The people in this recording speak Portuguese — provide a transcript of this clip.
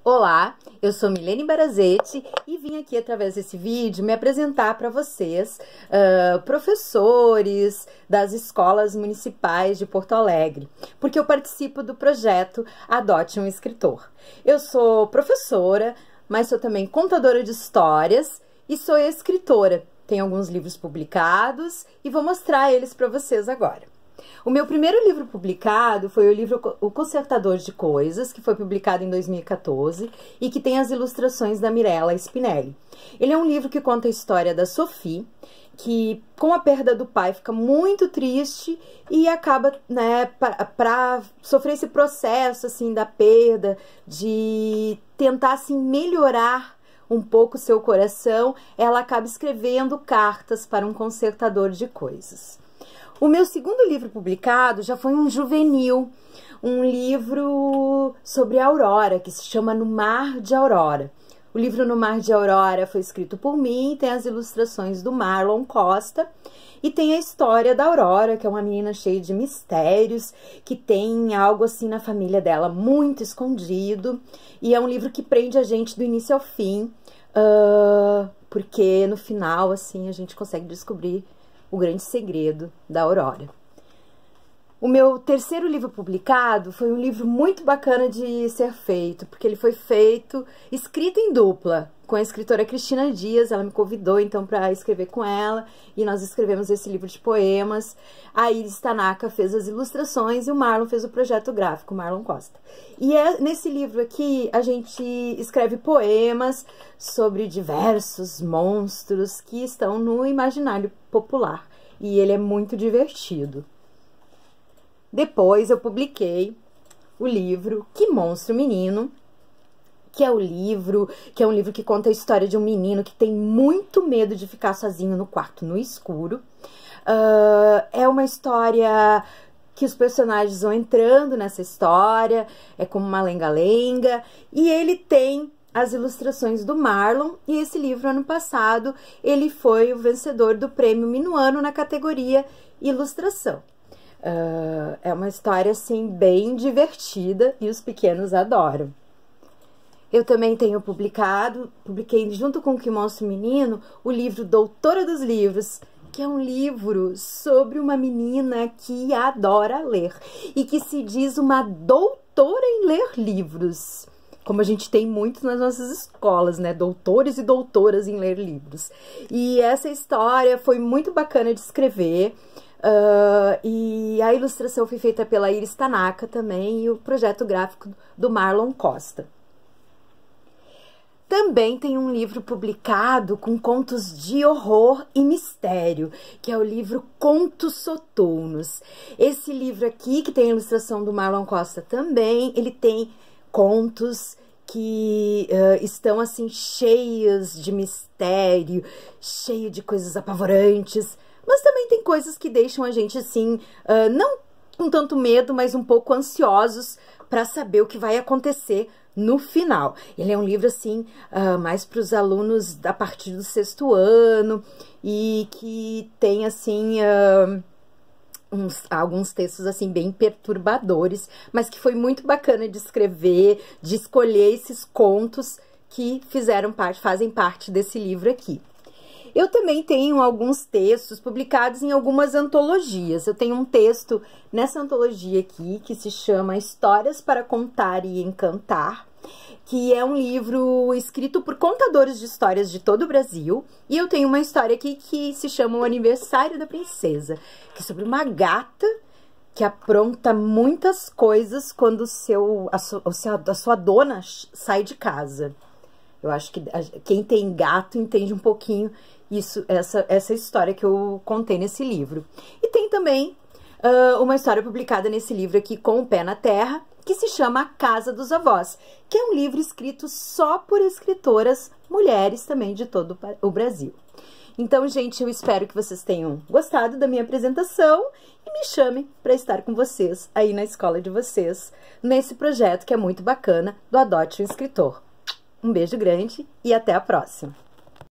Olá, eu sou Milene Barazetti e vim aqui através desse vídeo me apresentar para vocês, professores das escolas municipais de Porto Alegre, porque eu participo do projeto Adote um Escritor. Eu sou professora, mas sou também contadora de histórias e sou escritora. Tenho alguns livros publicados e vou mostrar eles para vocês agora. O meu primeiro livro publicado foi o livro O Consertador de Coisas, que foi publicado em 2014 e que tem as ilustrações da Mirella Spinelli. Ele é um livro que conta a história da Sophie, que com a perda do pai fica muito triste e acaba, né, para sofrer esse processo assim da perda, de tentar assim melhorar um pouco seu coração, ela acaba escrevendo cartas para um consertador de coisas. O meu segundo livro publicado já foi um juvenil, um livro sobre a Aurora, que se chama No Mar de Aurora. O livro No Mar de Aurora foi escrito por mim, tem as ilustrações do Marlon Costa e tem a história da Aurora, que é uma menina cheia de mistérios, que tem algo assim na família dela muito escondido, e é um livro que prende a gente do início ao fim, porque no final assim a gente consegue descobrir o grande segredo da Aurora. O meu terceiro livro publicado foi um livro muito bacana de ser feito, porque ele foi escrito em dupla, com a escritora Cristina Dias. Ela me convidou então para escrever com ela, e nós escrevemos esse livro de poemas. A Iris Tanaka fez as ilustrações e o Marlon fez o projeto gráfico, o Marlon Costa. E nesse livro aqui a gente escreve poemas sobre diversos monstros que estão no imaginário popular, e ele é muito divertido. Depois eu publiquei o livro Que Monstro Menino, que é um livro que conta a história de um menino que tem muito medo de ficar sozinho no quarto no escuro. É uma história que os personagens vão entrando nessa história, é como uma lenga-lenga, e ele tem as ilustrações do Marlon, e esse livro, ano passado, ele foi o vencedor do Prêmio Minuano na categoria Ilustração. É uma história, assim, bem divertida e os pequenos adoram. Eu também tenho publiquei junto com o Que Monstro Menino, o livro Doutora dos Livros, que é um livro sobre uma menina que adora ler e que se diz uma doutora em ler livros. Como a gente tem muito nas nossas escolas, né? Doutores e doutoras em ler livros. E essa história foi muito bacana de escrever. E a ilustração foi feita pela Iris Tanaka também, e o projeto gráfico do Marlon Costa. Também tem um livro publicado com contos de horror e mistério, que é o livro Contos Soturnos. Esse livro aqui, que tem a ilustração do Marlon Costa também, ele tem contos que estão assim cheios de mistério, cheio de coisas apavorantes, mas também tem coisas que deixam a gente assim, não com tanto medo, mas um pouco ansiosos para saber o que vai acontecer no final. Ele é um livro assim, mais para os alunos a partir do 6º ano, e que tem assim alguns textos assim bem perturbadores, mas que foi muito bacana de escrever, de escolher esses contos que fazem parte desse livro aqui. Eu também tenho alguns textos publicados em algumas antologias. Eu tenho um texto nessa antologia aqui que se chama Histórias para Contar e Encantar, que é um livro escrito por contadores de histórias de todo o Brasil. E eu tenho uma história aqui que se chama O Aniversário da Princesa, que é sobre uma gata que apronta muitas coisas quando a sua dona sai de casa. Eu acho que quem tem gato entende um pouquinho essa história que eu contei nesse livro. E tem também uma história publicada nesse livro aqui, Com o Pé na Terra, que se chama A Casa dos Avós, que é um livro escrito só por escritoras mulheres também de todo o Brasil. Então, gente, eu espero que vocês tenham gostado da minha apresentação e me chamem para estar com vocês aí na escola de vocês, nesse projeto que é muito bacana do Adote um Escritor. Um beijo grande e até a próxima!